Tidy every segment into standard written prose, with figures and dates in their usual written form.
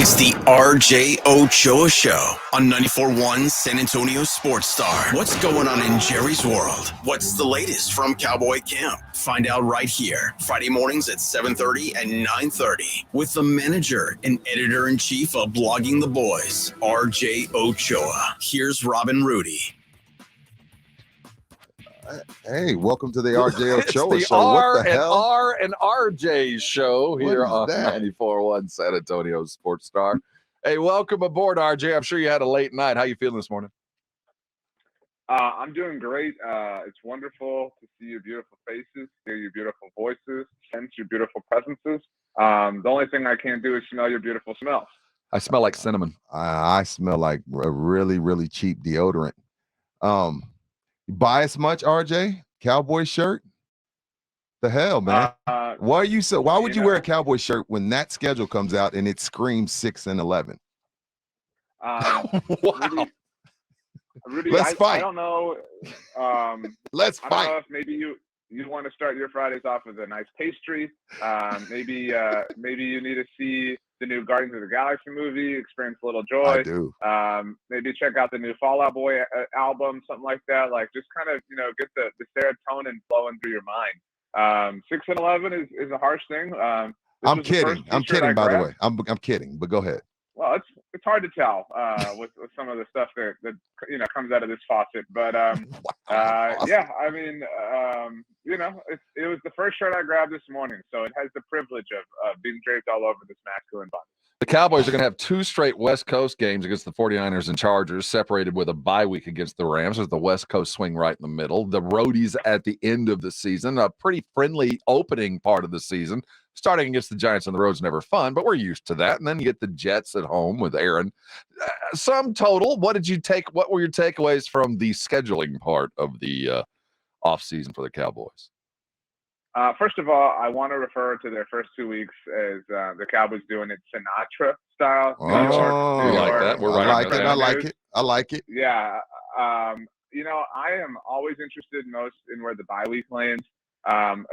It's the RJ Ochoa Show on 94.1 San Antonio Sports Star. What's going on in Jerry's world? What's the latest from Cowboy Camp? Find out right here, Friday mornings at 7:30 and 9:30 with the manager and editor-in-chief of Blogging the Boys, RJ Ochoa. Here's Robin Rudy. Hey, welcome to the RJ Ochoa It's the Show. R What the and hell? R and RJ show here on that? 94.1 San Antonio Sports Star. Hey, welcome aboard, RJ. I'm sure you had a late night. How you feeling this morning? I'm doing great. It's wonderful to see your beautiful faces, hear your beautiful voices, sense your beautiful presences. The only thing I can't do is smell your beautiful smells. I smell like cinnamon. I smell like a really, really cheap deodorant. You bias much, RJ? Cowboy shirt? The hell, man. Why are you so? Why would you wear a Cowboy shirt when that schedule comes out and it screams 6 and 11? Wow. Rudy, Let's fight. I don't know. Let's I don't fight. know if maybe you want to start your Fridays off with a nice pastry. Maybe you need to see the new Guardians of the Galaxy movie, experience a little joy. I do. Maybe check out the new Fall Out Boy album, something like that. Like just kind of, get the serotonin flowing through your mind. 6 and 11 is a harsh thing. I'm kidding. I'm kidding, by the way. I'm kidding, but go ahead. Well, it's hard to tell with some of the stuff that comes out of this faucet, but yeah, I mean, it was the first shirt I grabbed this morning, so it has the privilege of being draped all over this masculine body. The Cowboys are going to have 2 straight West Coast games against the 49ers and Chargers, separated with a bye week against the Rams. There's the West Coast swing right in the middle. The roadies at the end of the season, a pretty friendly opening part of the season. Starting against the Giants on the road is never fun, but we're used to that. And then you get the Jets at home with Aaron. Sum total, what were your takeaways from the scheduling part of the offseason for the Cowboys? First of all, I want to refer to their first 2 weeks as the Cowboys doing it Sinatra style. Oh, We like that. We're right. I like it. Yeah. I am always interested most in where the bye week lands,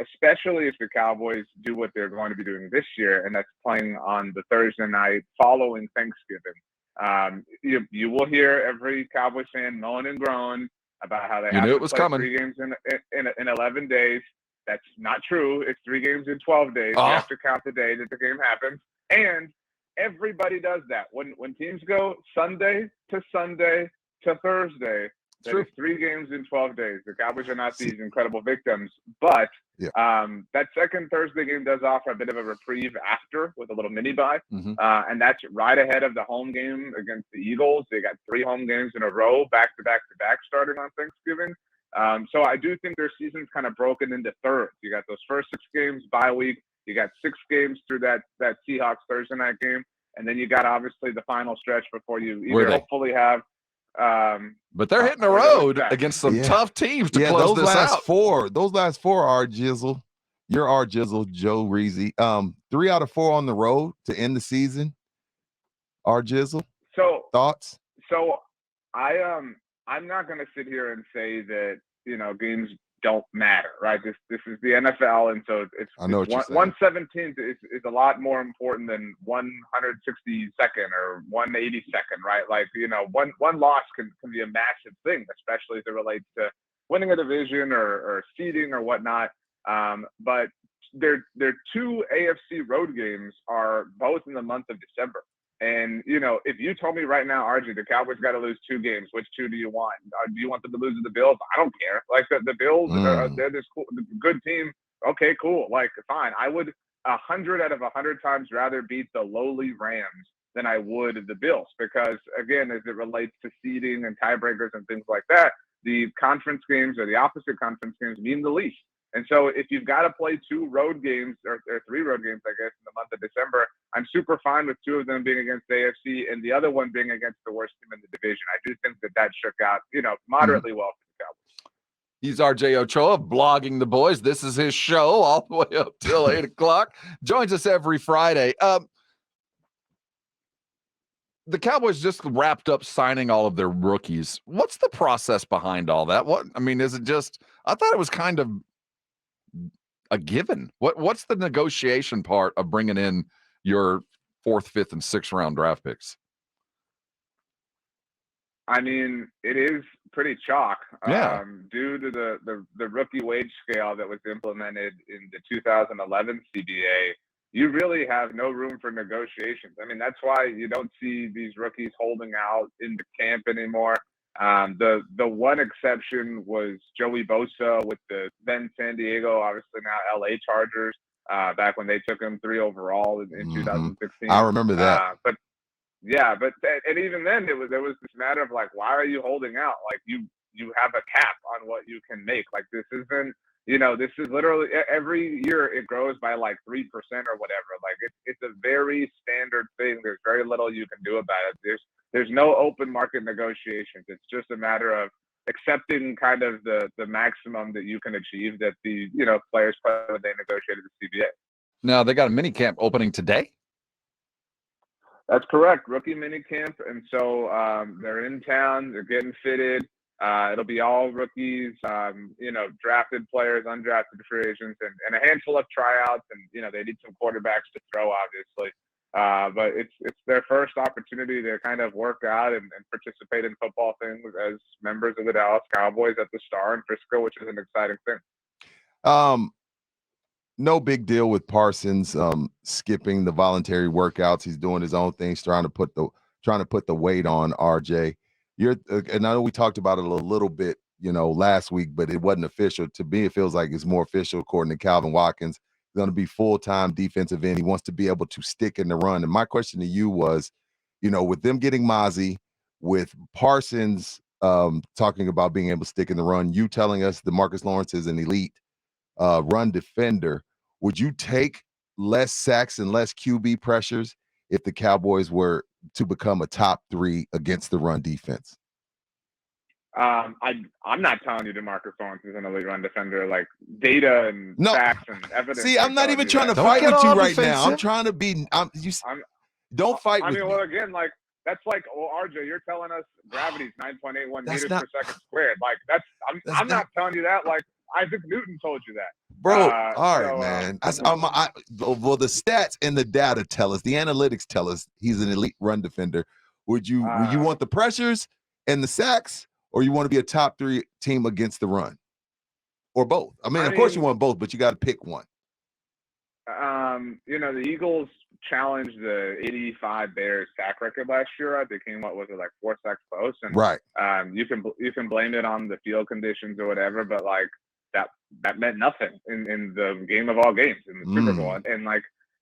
especially if the Cowboys do what they're going to be doing this year, and that's playing on the Thursday night following Thanksgiving. You will hear every Cowboys fan moan and groan about how they have to play 3 games in 11 days. That's not true. It's 3 games in 12 days. You have to count the day that the game happens. And everybody does that. When teams go Sunday to Sunday to Thursday, that is 3 games in 12 days. The Cowboys are not these incredible victims. But that second Thursday game does offer a bit of a reprieve after with a little mini bye. Mm-hmm. And that's right ahead of the home game against the Eagles. They got 3 home games in a row, back to back starting on Thanksgiving. So I do think their season's kind of broken into thirds. You got those first 6 games bye week. You got 6 games through that Seahawks Thursday night game. And then you got obviously the final stretch before you hopefully have. But they're hitting the road against some tough teams to close this out. Those last 4 are Jizzle. You're our Jizzle, Joe Reezy. 3 out of 4 on the road to end the season. Our Jizzle. So thoughts? So I'm not going to sit here and say that, games don't matter, right? This is the NFL, and so it's 1/17 is a lot more important than 162nd or 182nd, right? Like, one loss can be a massive thing, especially as it relates to winning a division or seeding or whatnot. But their 2 AFC road games are both in the month of December. And, if you told me right now, RJ, the Cowboys got to lose 2 games, which 2 do you want? Do you want them to lose to the Bills? I don't care. Like, the Bills, they're this good team. Okay, cool. Like, fine. I would 100 out of 100 times rather beat the lowly Rams than I would the Bills. Because, again, as it relates to seeding and tiebreakers and things like that, the conference games or the opposite conference games mean the least. And so if you've got to play 2 road games or 3 road games, I guess, in the month of December, I'm super fine with 2 of them being against the AFC and the other one being against the worst team in the division. I do think that shook out, moderately well for the Cowboys. He's RJ Ochoa, blogging the boys. This is his show all the way up till 8 o'clock. Joins us every Friday. The Cowboys just wrapped up signing all of their rookies. What's the process behind all that? Is it just, I thought it was kind of a given. What's the negotiation part of bringing in your 4th, 5th, and 6th round draft picks. I mean, it is pretty chalk. Yeah. Due to the rookie wage scale that was implemented in the 2011 CBA, you really have no room for negotiations. I mean, that's why you don't see these rookies holding out in the camp anymore. The one exception was Joey Bosa with the then San Diego, obviously now LA Chargers, back when they took him 3 overall in 2016. I remember that. But and even then there was this matter of like, why are you holding out? Like you have a cap on what you can make. Like this isn't, this is literally every year it grows by like 3% or whatever. Like it's a very standard thing. There's very little you can do about it. There's no open market negotiations. It's just a matter of accepting kind of the maximum that you can achieve that the players play when they negotiated the CBA. Now they got a mini camp opening today. That's correct. Rookie mini camp. And so they're in town. They're getting fitted. It'll be all rookies, drafted players, undrafted free agents, and a handful of tryouts. And, they need some quarterbacks to throw, obviously. But it's their first opportunity to kind of work out and participate in football things as members of the Dallas Cowboys at the Star in Frisco, which is an exciting thing. No big deal with Parsons skipping the voluntary workouts. He's doing his own things, trying to put the weight on RJ. And I know we talked about it a little bit, last week, but it wasn't official. To me, it feels like it's more official according to Calvin Watkins. He's going to be full-time defensive end. He wants to be able to stick in the run. And my question to you was, with them getting Mozzie, with Parsons talking about being able to stick in the run, you telling us DeMarcus Lawrence is an elite run defender, would you take less sacks and less QB pressures if the Cowboys were to become a top 3 against the run defense? I'm not telling you DeMarcus Lawrence is an elite run defender. Like data and facts and evidence. See, I'm not even trying to fight with you right now. I'm trying to be. Don't fight with me. Well, again, like that's like, RJ, you're telling us gravity's 9.81 meters per second squared. Like I'm not telling you that. Like Isaac Newton told you that. Bro, all right, man. Well, the stats and the data tell us, the analytics tell us he's an elite run defender. Would you want the pressures and the sacks, or you want to be a top 3 team against the run, or both? I mean, of course you want both, but you got to pick one. The Eagles challenged the 85 Bears sack record last year. They came up with 4 sacks post, and right. You can blame it on the field conditions or whatever, but like that meant nothing in the game of all games in the Super Bowl.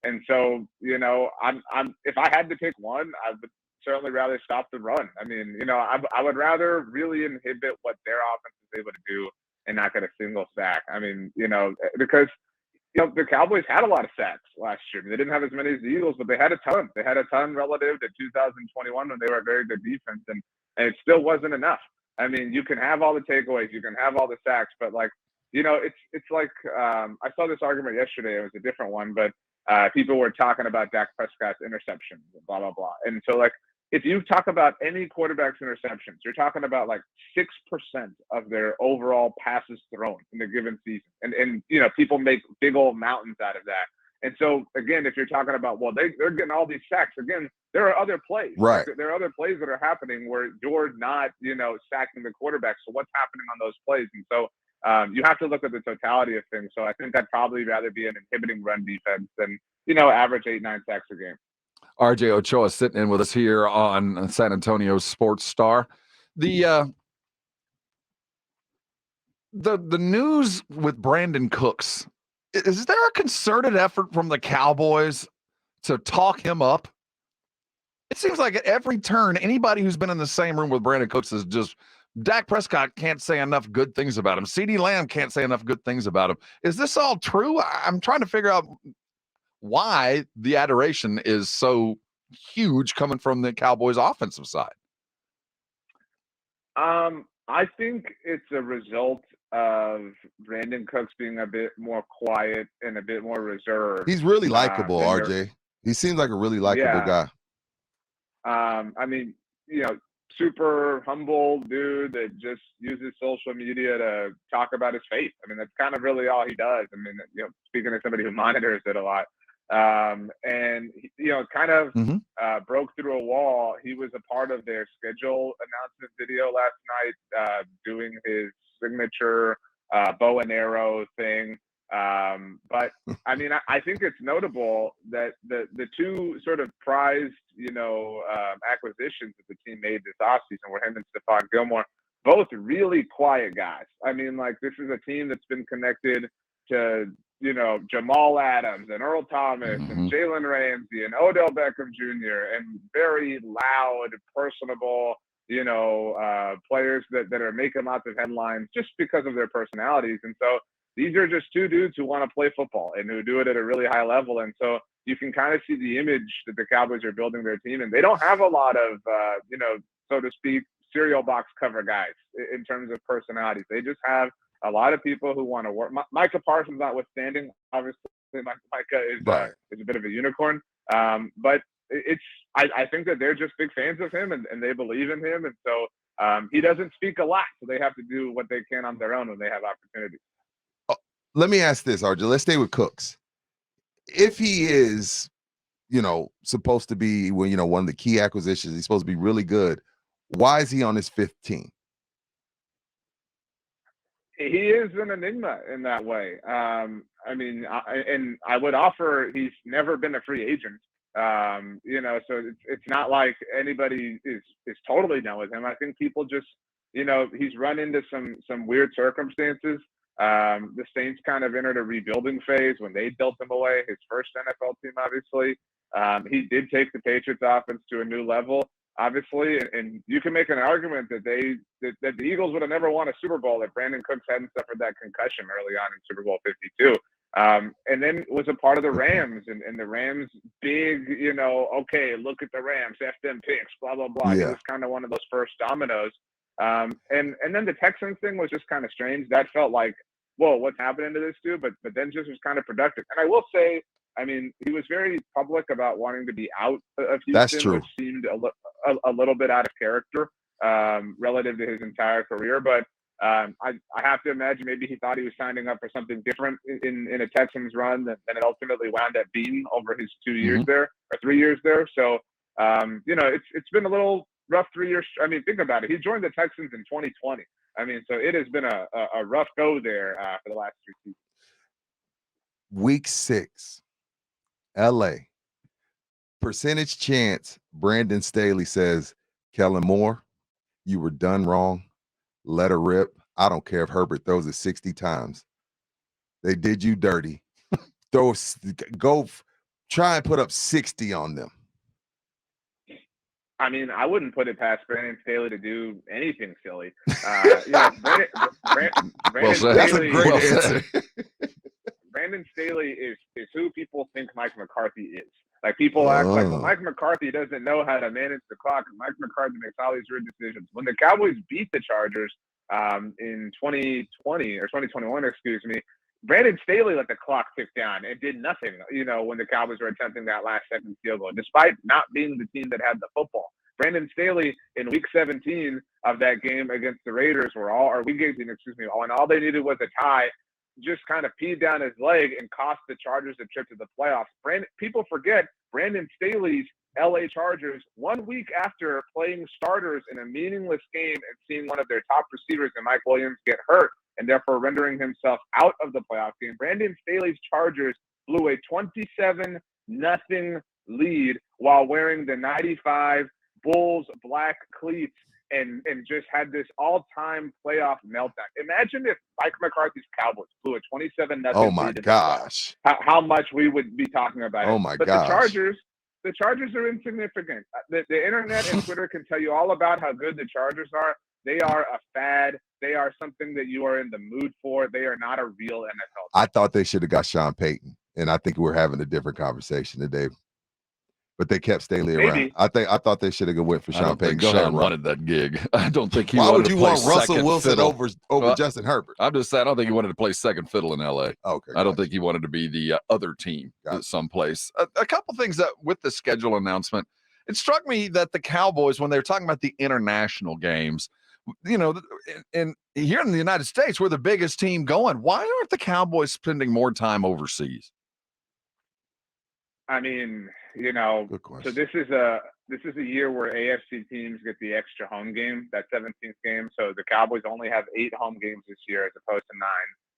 And so, I'm if I had to pick one, I would certainly rather stop the run. I mean, I would rather really inhibit what their offense is able to do and not get a single sack. I mean, because the Cowboys had a lot of sacks last year. They didn't have as many as the Eagles, but they had a ton. They had a ton relative to 2021 when they were a very good defense, and it still wasn't enough. I mean, you can have all the takeaways, you can have all the sacks, but it's like I saw this argument yesterday. It was a different one, but people were talking about Dak Prescott's interceptions, blah blah blah. And so if you talk about any quarterback's interceptions, you're talking about 6% of their overall passes thrown in a given season, and people make big old mountains out of that. And so again, if you're talking about they're getting all these sacks, again, there are other plays. Right. There are other plays that are happening where you're not sacking the quarterback. So what's happening on those plays? And so you have to look at the totality of things. So I think I'd probably rather be an inhibiting run defense than, average 8-9 sacks a game. RJ Ochoa sitting in with us here on San Antonio Sports Star. The news with Brandin Cooks, is there a concerted effort from the Cowboys to talk him up? It seems like at every turn, anybody who's been in the same room with Brandin Cooks is just Dak Prescott can't say enough good things about him. CeeDee Lamb can't say enough good things about him. Is this all true? I'm trying to figure out why the adoration is so huge coming from the Cowboys offensive side. I think it's a result of Brandin Cooks being a bit more quiet and a bit more reserved. He's really likable, RJ. He seems like a really likable guy. I mean, super humble dude that just uses social media to talk about his faith. I mean, that's kind of really all he does. I mean, speaking of somebody who monitors it a lot. And kind of broke through a wall. He was a part of their schedule announcement video last night, doing his signature bow and arrow thing. But I mean, I think it's notable that the two sort of prized, acquisitions that the team made this offseason were him and Stephon Gilmore, both really quiet guys. I mean, like, this is a team that's been connected to, Jamal Adams and Earl Thomas and Jalen Ramsey and Odell Beckham Jr. and very loud, personable, players that are making lots of headlines just because of their personalities. And so these are just two dudes who want to play football and who do it at a really high level. And so you can kind of see the image that the Cowboys are building their team. And they don't have a lot of, so to speak, cereal box cover guys in terms of personalities. They just have a lot of people who want to work. Micah Parsons notwithstanding, obviously Micah is a bit of a unicorn. But I think that they're just big fans of him and they believe in him. And so he doesn't speak a lot. So they have to do what they can on their own when they have opportunities. Let me ask this, RJ. Let's stay with Cooks. If he is, supposed to be, one of the key acquisitions, he's supposed to be really good. Why is he on his 5th team? He is an enigma in that way. I would offer he's never been a free agent. So it's not like anybody is totally done with him. I think people just, he's run into some weird circumstances. The Saints kind of entered a rebuilding phase when they dealt him away, his first NFL team, obviously. He did take the Patriots offense to a new level, obviously, and you can make an argument that the Eagles would have never won a Super Bowl if Brandin Cooks hadn't suffered that concussion early on in Super Bowl 52. And then was a part of the Rams, and the Rams big, okay, look at the Rams, F them picks, blah, blah, blah. Yeah. It was kind of one of those first dominoes. And then the Texans thing was just kind of strange. That felt like, whoa, what's happening to this dude? But then just was kind of productive. And I will say, I mean, he was very public about wanting to be out of Houston, That's true. Which seemed a little bit out of character relative to his entire career. But I have to imagine maybe he thought he was signing up for something different in a Texans run than it ultimately wound up being over his 2 years there or 3 years there. So, it's been a little rough 3 years. I mean, think about it. He joined the Texans in 2020. I mean, so it has been a rough go there for the last 3 seasons. Week 6, LA. Percentage chance Brandon Staley says, Kellen Moore, you were done wrong. Let her rip. I don't care if Herbert throws it 60 times. They did you dirty. Go try and put up 60 on them. I mean, I wouldn't put it past Brandon Staley to do anything silly. Brandon Staley, answer. Brandon Staley is who people think Mike McCarthy is. Like, people act like, well, Mike McCarthy doesn't know how to manage the clock. Mike McCarthy makes all these weird decisions. When the Cowboys beat the Chargers in 2020 or 2021, excuse me, Brandon Staley let the clock tick down and did nothing, when the Cowboys were attempting that last-second field goal, despite not being the team that had the football. Brandon Staley in Week 17 of that game against the Raiders, Week 18, when all they needed was a tie, just kind of peed down his leg and cost the Chargers a trip to the playoffs. People forget Brandon Staley's LA Chargers 1 week after playing starters in a meaningless game and seeing one of their top receivers in Mike Williams get hurt and therefore rendering himself out of the playoff game. Brandon Staley's Chargers blew a 27-0 lead while wearing the 95 Bulls black cleats and just had this all-time playoff meltdown. Imagine if Mike McCarthy's Cowboys blew a 27-0 Oh my gosh. How much we would be talking about it. Oh my gosh. But the Chargers are insignificant. The internet and Twitter can tell you all about how good the Chargers are. They are a fad. They are something that you are in the mood for. They are not a real NFL team. I thought they should have got Sean Payton, and I think we're having a different conversation today. But they kept Staley around. I thought they should have went for Sean Payton. Sean wanted that gig. I don't think he Why wanted would you to play want Russell Wilson fiddle. over Justin Herbert? I'm just saying, I don't think he wanted to play second fiddle in LA. Okay. I don't think he wanted to be the other team someplace. A couple things that with the schedule announcement, it struck me that the Cowboys, when they were talking about the international games, and here in the United States, we're the biggest team going. Why aren't the Cowboys spending more time overseas? I mean, you know, so this is a year where AFC teams get the extra home game, that 17th game. So the Cowboys only have 8 home games this year as opposed to 9.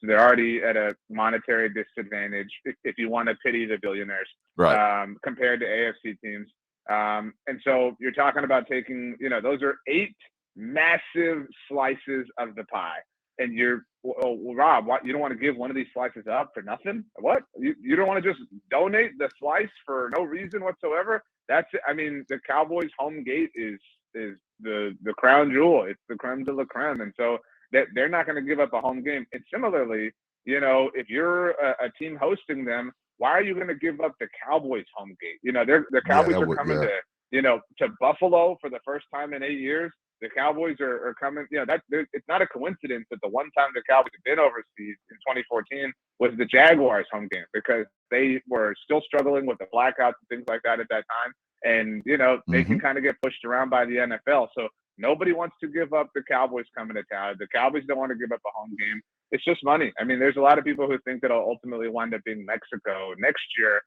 So they're already at a monetary disadvantage if you want to pity the billionaires, right? Compared to AFC teams. And so you're talking about taking, you know, those are 8 massive slices of the pie. And well, Rob, what, you don't want to give one of these slices up for nothing? What? You don't want to just donate the slice for no reason whatsoever? That's it. I mean, the Cowboys' home gate is the crown jewel. It's the creme de la creme. And so they're not going to give up a home game. And similarly, you know, if you're a team hosting them, why are you going to give up the Cowboys' home gate? You know, the Cowboys are coming to, you know, to Buffalo for the first time in 8 years. The Cowboys are coming, you know, it's not a coincidence that the one time the Cowboys had been overseas in 2014 was the Jaguars home game, because they were still struggling with the blackouts and things like that at that time. And, you know, they can kind of get pushed around by the NFL. So nobody wants to give up the Cowboys coming to town. The Cowboys don't want to give up a home game. It's just money. I mean, there's a lot of people who think that it'll ultimately wind up being Mexico next year.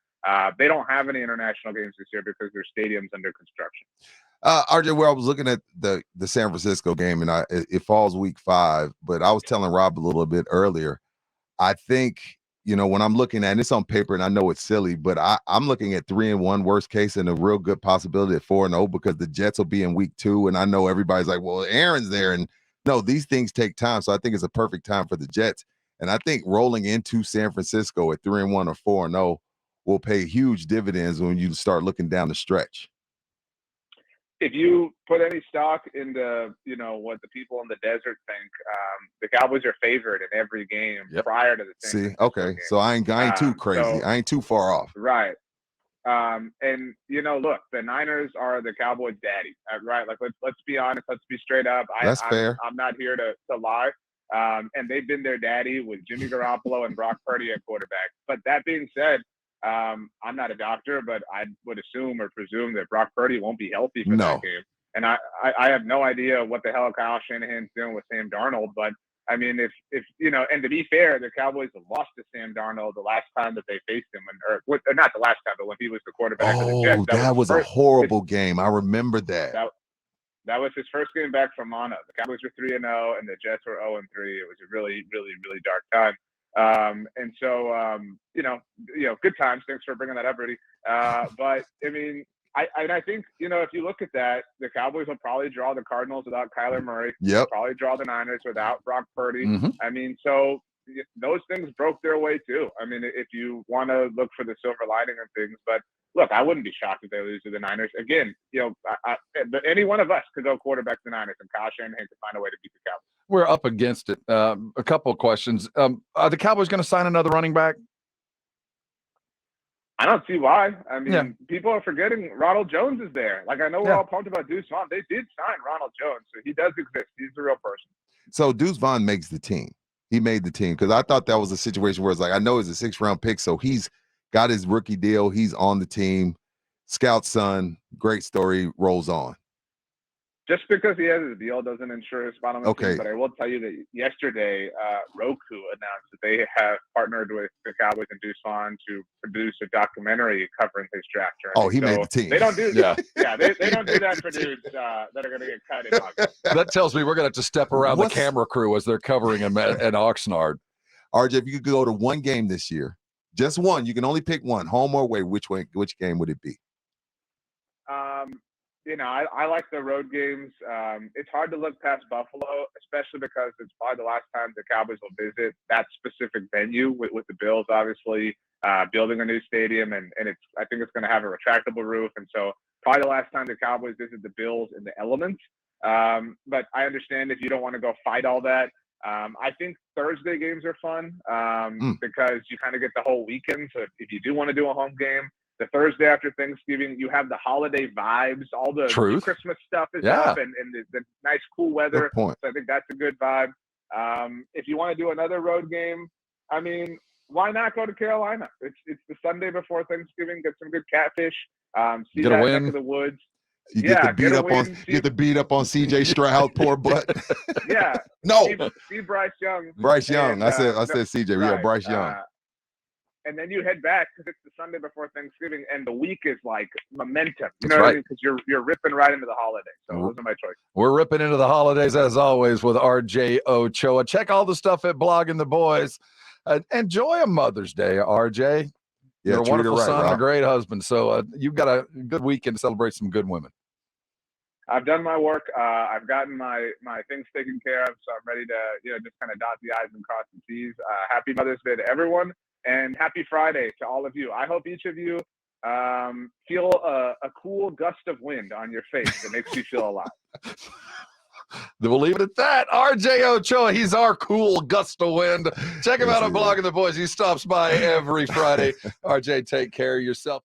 They don't have any international games this year because their stadium's under construction. RJ, where I was looking at the San Francisco game, and it falls week 5, but I was telling Rob a little bit earlier, I think, you know, when I'm looking at it's on paper, and I know it's silly, but I'm looking at 3-1 worst case and a real good possibility at 4-0, because the Jets will be in week 2, and I know everybody's like, well, Aaron's there, and no, these things take time, so I think it's a perfect time for the Jets. And I think rolling into San Francisco at 3-1 or 4-0 will pay huge dividends when you start looking down the stretch. If you put any stock into, you know, what the people in the desert think, the Cowboys are favored in every game prior to the San Francisco game. So I ain't too crazy. I ain't too far off. Right. And, you know, look, the Niners are the Cowboys' daddy, right? Like, let's be honest. Let's be straight up. That's fair. I'm not here to lie. And they've been their daddy with Jimmy Garoppolo and Brock Purdy at quarterback. But that being said, I'm not a doctor, but I would assume or presume that Brock Purdy won't be healthy for that game. And I have no idea what the hell Kyle Shanahan's doing with Sam Darnold. But I mean, if you know, and to be fair, the Cowboys have lost to Sam Darnold the last time that they faced him, or not the last time, but when he was the quarterback of the Jets. That was a horrible game. I remember that. That was his first game back from Mana. The Cowboys were 3-0, and the Jets were 0-3. It was a really, really, really dark time. And so, you know, good times. Thanks for bringing that up, Rudy. But I mean, I think, you know, if you look at that, the Cowboys will probably draw the Cardinals without Kyler Murray. Yep. Probably draw the Niners without Brock Purdy. I mean, so those things broke their way too. I mean, if you want to look for the silver lining and things, but look, I wouldn't be shocked if they lose to the Niners. Again, you know, any one of us could go quarterback the Niners, and Kyle Shanahan could find a way to beat the Cowboys. We're up against it. A couple of questions. Are the Cowboys going to sign another running back? I don't see why. I mean, people are forgetting Ronald Jones is there. Like, I know we're all pumped about Deuce Vaughn. They did sign Ronald Jones, so he does exist. He's a real person. So Deuce Vaughn makes the team. He made the team, because I thought that was a situation where it's like, I know he's a 6th-round pick, so he's got his rookie deal. He's on the team. Scout son, great story, rolls on. Just because he has his deal doesn't ensure his spot on the team. But I will tell you that yesterday, Roku announced that they have partnered with the Cowboys and Deuce Vaughn to produce a documentary covering his draft journey. Oh, he made the team. They don't do that. They don't do that for dudes that are going to get cut in August. That tells me we're going to have to step around the camera crew as they're covering him at Oxnard. RJ, if you could go to one game this year, just one, you can only pick one, home or away, which game would it be? You know, I like the road games. It's hard to look past Buffalo, especially because it's probably the last time the Cowboys will visit that specific venue with the Bills, obviously, building a new stadium. And I think it's going to have a retractable roof. And so probably the last time the Cowboys visit the Bills in the elements. But I understand if you don't want to go fight all that. I think Thursday games are fun because you kind of get the whole weekend. So if you do want to do a home game, the Thursday after Thanksgiving, you have the holiday vibes, all the Christmas stuff is up, and the nice cool weather. So I think that's a good vibe. If you want to do another road game, I mean, why not go to Carolina? It's the Sunday before Thanksgiving. Get some good catfish. See that neck of the woods. You get the beat up on CJ Stroud, poor butt. Yeah. No. See Bryce Young. Bryce Young. I said CJ. Right. Yeah, Bryce Young. and then you head back because it's the Sunday before Thanksgiving, and the week is like momentum. You know what I mean? Because you're ripping right into the holidays. So those are my choices. We're ripping into the holidays as always with RJ Ochoa. Check all the stuff at Blogging the Boys. Enjoy a Mother's Day, RJ. Yeah, you're a wonderful right, son, Rob. a great husband. So you've got a good weekend to celebrate some good women. I've done my work. I've gotten my things taken care of, so I'm ready to just kind of dot the I's and cross the T's. Happy Mother's Day to everyone, and happy Friday to all of you. I hope each of you feel a cool gust of wind on your face that makes you feel alive. We'll leave it at that. RJ Ochoa, he's our cool gust of wind. Check him out on Blogging the Boys. He stops by every Friday. RJ, take care of yourself.